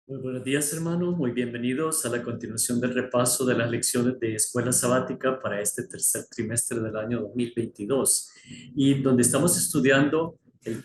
Muy buenos días, hermanos. Muy bienvenidos a la continuación del repaso de las lecciones de Escuela Sabática para este tercer trimestre del año 2022, y donde estamos estudiando el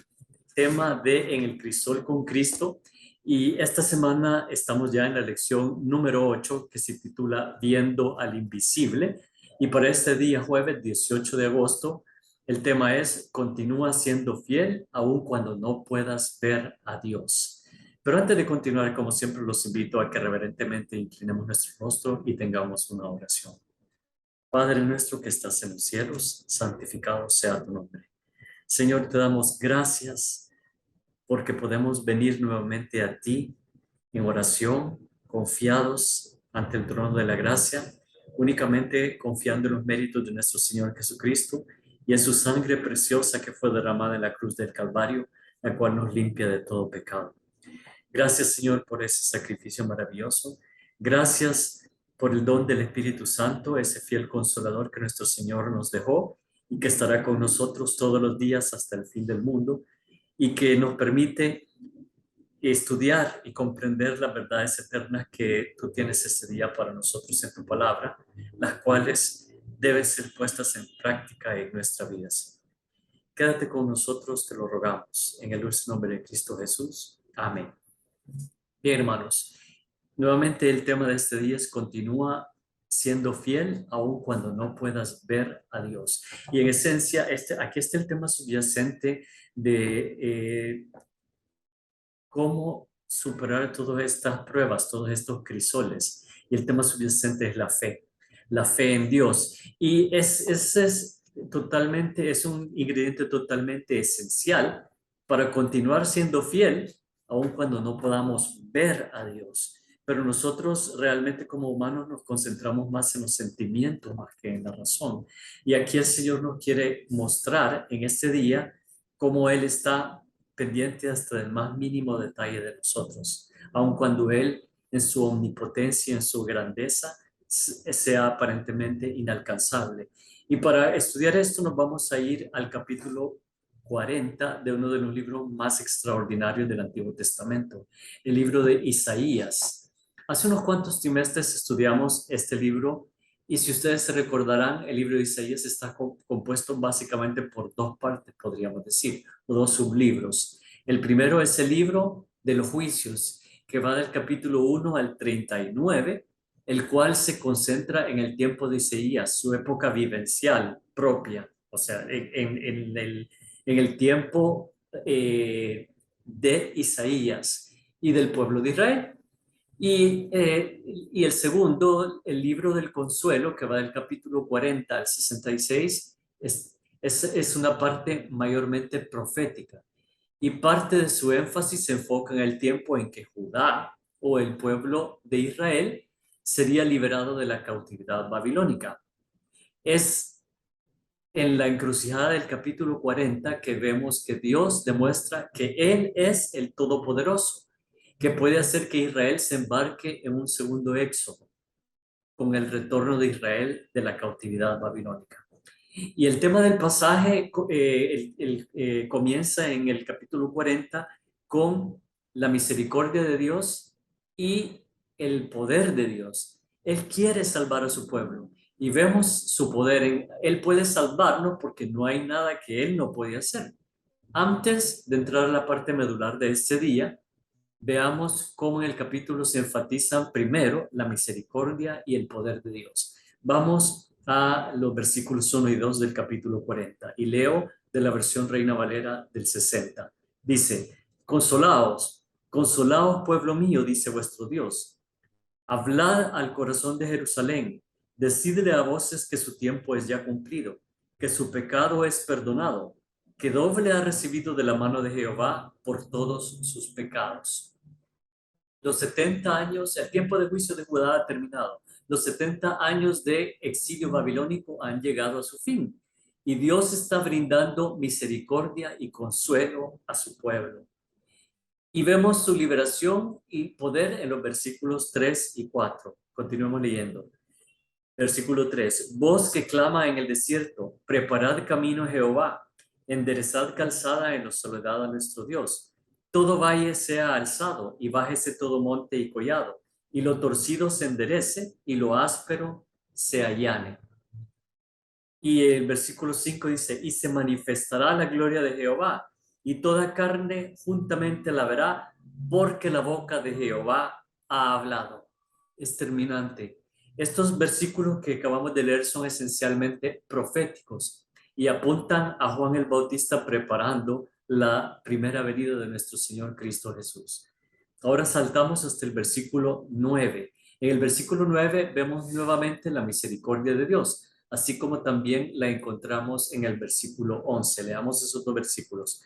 tema de En el crisol con Cristo. Y esta semana estamos ya en la lección número 8, que se titula Viendo al Invisible. Y para este día, jueves 18 de agosto, el tema es Continúa siendo fiel aun cuando no puedas ver a Dios. Pero antes de continuar, como siempre, los invito a que reverentemente inclinemos nuestro rostro y tengamos una oración. Padre nuestro que estás en los cielos, santificado sea tu nombre. Señor, te damos gracias porque podemos venir nuevamente a ti en oración, confiados ante el trono de la gracia, únicamente confiando en los méritos de nuestro Señor Jesucristo y en su sangre preciosa que fue derramada en la cruz del Calvario, la cual nos limpia de todo pecado. Gracias, Señor, por ese sacrificio maravilloso. Gracias por el don del Espíritu Santo, ese fiel consolador que nuestro Señor nos dejó y que estará con nosotros todos los días hasta el fin del mundo, y que nos permite estudiar y comprender las verdades eternas que tú tienes este día para nosotros en tu palabra, las cuales deben ser puestas en práctica en nuestra vida. Quédate con nosotros, te lo rogamos, en el dulce nombre de Cristo Jesús. Amén. Bien, hermanos, nuevamente el tema de este día es continúa siendo fiel aun cuando no puedas ver a Dios. Y en esencia, aquí está el tema subyacente de cómo superar todas estas pruebas, todos estos crisoles. Y el tema subyacente es la fe en Dios. Y ese es totalmente, es un ingrediente totalmente esencial para continuar siendo fiel, aun cuando no podamos ver a Dios. Pero nosotros realmente como humanos nos concentramos más en los sentimientos más que en la razón. Y aquí el Señor nos quiere mostrar en este día cómo Él está pendiente hasta el más mínimo detalle de nosotros, aun cuando Él en su omnipotencia, en su grandeza, sea aparentemente inalcanzable. Y para estudiar esto nos vamos a ir al capítulo 40 de uno de los libros más extraordinarios del Antiguo Testamento, el libro de Isaías. Hace unos cuantos trimestres estudiamos este libro, y si ustedes se recordarán, el libro de Isaías está compuesto básicamente por dos partes, podríamos decir, o dos sublibros. El primero es el libro de los juicios, que va del capítulo 1 al 39, el cual se concentra en el tiempo de Isaías, su época vivencial propia, o sea, en el tiempo de Isaías y del pueblo de Israel. Y el segundo, el libro del consuelo, que va del capítulo 40 al 66, es una parte mayormente profética. Y parte de su énfasis se enfoca en el tiempo en que Judá, o el pueblo de Israel, sería liberado de la cautividad babilónica. Es en la encrucijada del capítulo 40 que vemos que Dios demuestra que Él es el Todopoderoso, que puede hacer que Israel se embarque en un segundo éxodo con el retorno de Israel de la cautividad babilónica. Y el tema del pasaje comienza en el capítulo 40 con la misericordia de Dios y el poder de Dios. Él quiere salvar a su pueblo y vemos su poder. Él puede salvarnos porque no hay nada que Él no puede hacer. Antes de entrar a la parte medular de este día, veamos cómo en el capítulo se enfatizan primero la misericordia y el poder de Dios. Vamos a los versículos 1 y 2 del capítulo 40 y leo de la versión Reina Valera del 60. Dice: consolaos, consolaos pueblo mío, dice vuestro Dios. Hablad al corazón de Jerusalén, decidle a voces que su tiempo es ya cumplido, que su pecado es perdonado, que doble ha recibido de la mano de Jehová por todos sus pecados. Los 70 años, el tiempo de juicio de Judá ha terminado. Los 70 años de exilio babilónico han llegado a su fin. Y Dios está brindando misericordia y consuelo a su pueblo. Y vemos su liberación y poder en los versículos 3 y 4. Continuemos leyendo. Versículo 3. Voz que clama en el desierto, preparad camino a Jehová, enderezad calzada en la soledad a nuestro Dios. todo valle sea alzado y bájese todo monte y collado, y lo torcido se enderece y lo áspero se allane. Y el versículo 5 dice, y se manifestará la gloria de Jehová, y toda carne juntamente la verá, porque la boca de Jehová ha hablado. Es terminante. Estos versículos que acabamos de leer son esencialmente proféticos y apuntan a Juan el Bautista preparando la primera venida de nuestro Señor Cristo Jesús. Ahora saltamos hasta el versículo 9. En el versículo 9 vemos nuevamente la misericordia de Dios, así como también la encontramos en el versículo 11. Leamos esos dos versículos.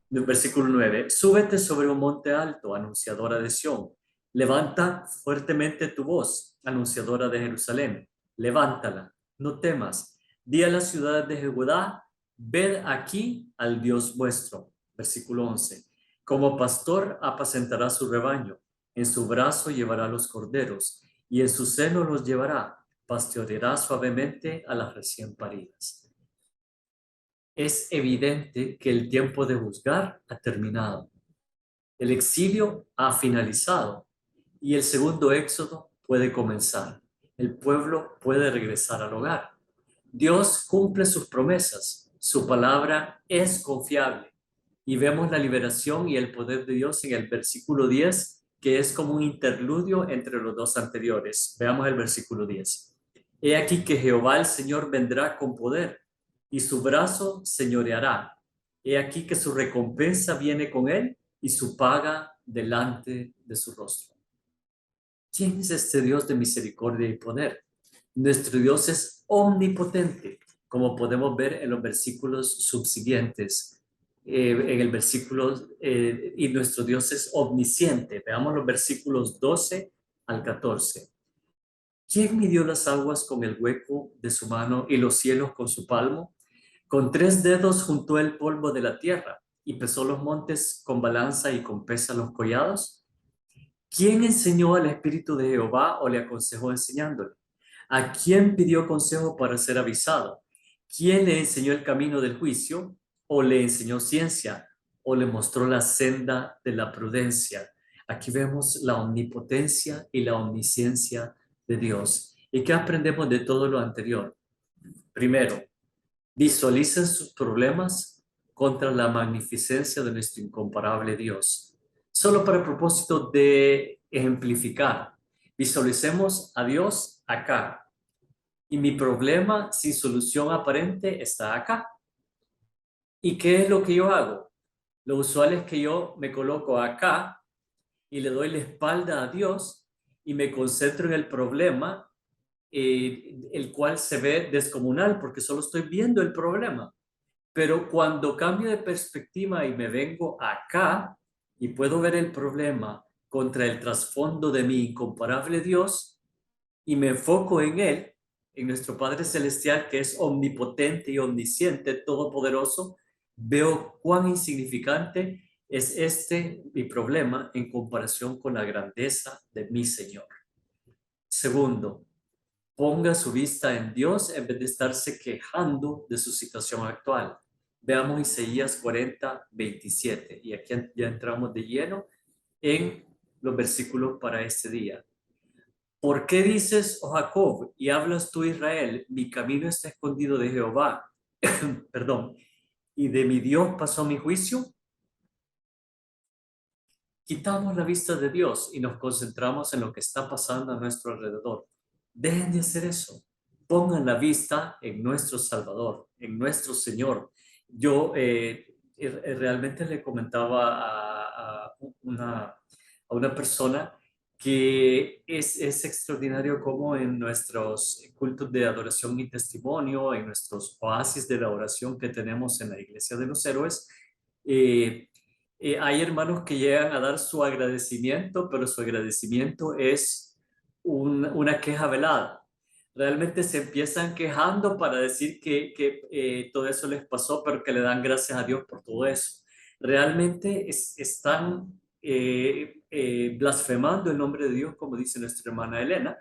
Versículo 9. Súbete sobre un monte alto, anunciadora de Sión. Levanta fuertemente tu voz, anunciadora de Jerusalén. Levántala, no temas. Di a las ciudades de Judá, ved aquí al Dios vuestro. Versículo 11. Como pastor apacentará su rebaño, en su brazo llevará los corderos, y en su seno los llevará, pastoreará suavemente a las recién paridas. Es evidente que el tiempo de juzgar ha terminado. El exilio ha finalizado y el segundo éxodo puede comenzar. El pueblo puede regresar al hogar. Dios cumple sus promesas. Su palabra es confiable. Y vemos la liberación y el poder de Dios en el versículo 10, que es como un interludio entre los dos anteriores. Veamos el versículo 10. He aquí que Jehová el Señor vendrá con poder y su brazo señoreará. He aquí que su recompensa viene con él y su paga delante de su rostro. ¿Quién es este Dios de misericordia y poder? Nuestro Dios es omnipotente, como podemos ver en los versículos subsiguientes. En el versículo, y nuestro Dios es omnisciente. Veamos los versículos 12 al 14. ¿Quién midió las aguas con el hueco de su mano y los cielos con su palmo? Con 3 dedos juntó el polvo de la tierra y pesó los montes con balanza y con pesa los collados. ¿Quién enseñó al Espíritu de Jehová o le aconsejó enseñándole? ¿A quién pidió consejo para ser avisado? ¿Quién le enseñó el camino del juicio o le enseñó ciencia o le mostró la senda de la prudencia? Aquí vemos la omnipotencia y la omnisciencia de Dios. ¿Y qué aprendemos de todo lo anterior? Primero, visualicen sus problemas contra la magnificencia de nuestro incomparable Dios. Solo para el propósito de ejemplificar, visualicemos a Dios acá y mi problema sin solución aparente está acá. ¿Y qué es lo que yo hago? Lo usual es que yo me coloco acá y le doy la espalda a Dios y me concentro en el problema, el cual se ve descomunal porque solo estoy viendo el problema. Pero cuando cambio de perspectiva y me vengo acá y puedo ver el problema contra el trasfondo de mi incomparable Dios y me enfoco en Él, en nuestro Padre Celestial que es omnipotente y omnisciente, todopoderoso, veo cuán insignificante es mi problema en comparación con la grandeza de mi Señor. Segundo, ponga su vista en Dios en vez de estarse quejando de su situación actual. Veamos Isaías 40, 27. Y aquí ya entramos de lleno en los versículos para este día. ¿Por qué dices, oh Jacob, y hablas tú, Israel, mi camino está escondido de Jehová? Perdón. ¿Y de mi Dios pasó mi juicio? Quitamos la vista de Dios y nos concentramos en lo que está pasando a nuestro alrededor. Dejen de hacer eso. Pongan la vista en nuestro Salvador, en nuestro Señor. Yo realmente le comentaba a una persona que es extraordinario cómo en nuestros cultos de adoración y testimonio, en nuestros oasis de la oración que tenemos en la Iglesia de los Héroes, hay hermanos que llegan a dar su agradecimiento, pero su agradecimiento es una queja velada. Realmente se empiezan quejando para decir que todo eso les pasó, pero que le dan gracias a Dios por todo eso. Realmente están blasfemando el nombre de Dios, como dice nuestra hermana Elena,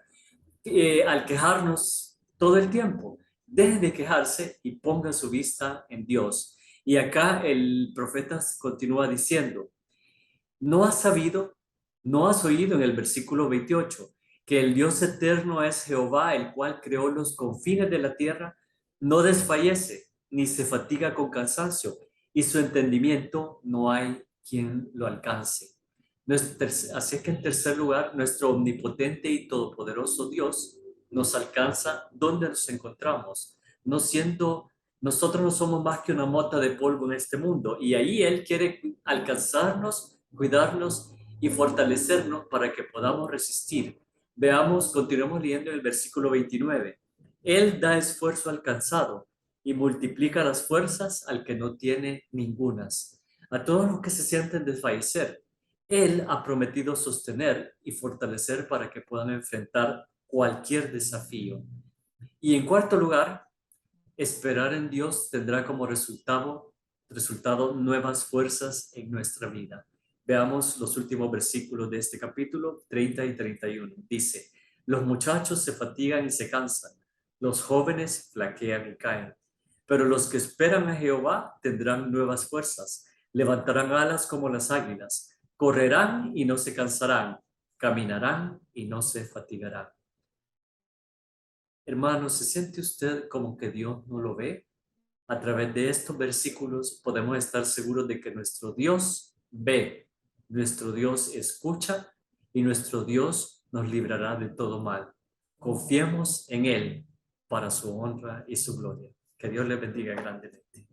al quejarnos todo el tiempo. Dejen de quejarse y pongan su vista en Dios. Y acá el profeta continúa diciendo, ¿No has sabido, no has oído en el versículo 28 que el Dios eterno es Jehová, el cual creó los confines de la tierra? No desfallece ni se fatiga con cansancio, y su entendimiento no hay quien lo alcance. Así que en tercer lugar, nuestro omnipotente y todopoderoso Dios nos alcanza donde nos encontramos, no siendo, nosotros no somos más que una mota de polvo en este mundo, y ahí Él quiere alcanzarnos, cuidarnos y fortalecernos para que podamos resistir. Veamos, continuemos leyendo el versículo 29. Él da esfuerzo al cansado y multiplica las fuerzas al que no tiene ningunas. A todos los que se sienten desfallecer, Él ha prometido sostener y fortalecer para que puedan enfrentar cualquier desafío. Y en cuarto lugar, esperar en Dios tendrá como resultado nuevas fuerzas en nuestra vida. Veamos los últimos versículos de este capítulo 30 y 31. Dice, los muchachos se fatigan y se cansan, los jóvenes flaquean y caen, pero los que esperan a Jehová tendrán nuevas fuerzas, levantarán alas como las águilas, correrán y no se cansarán, caminarán y no se fatigarán. Hermano, ¿se siente usted como que Dios no lo ve? A través de estos versículos podemos estar seguros de que nuestro Dios ve, nuestro Dios escucha y nuestro Dios nos librará de todo mal. Confiemos en Él para su honra y su gloria. Que Dios le bendiga grandemente.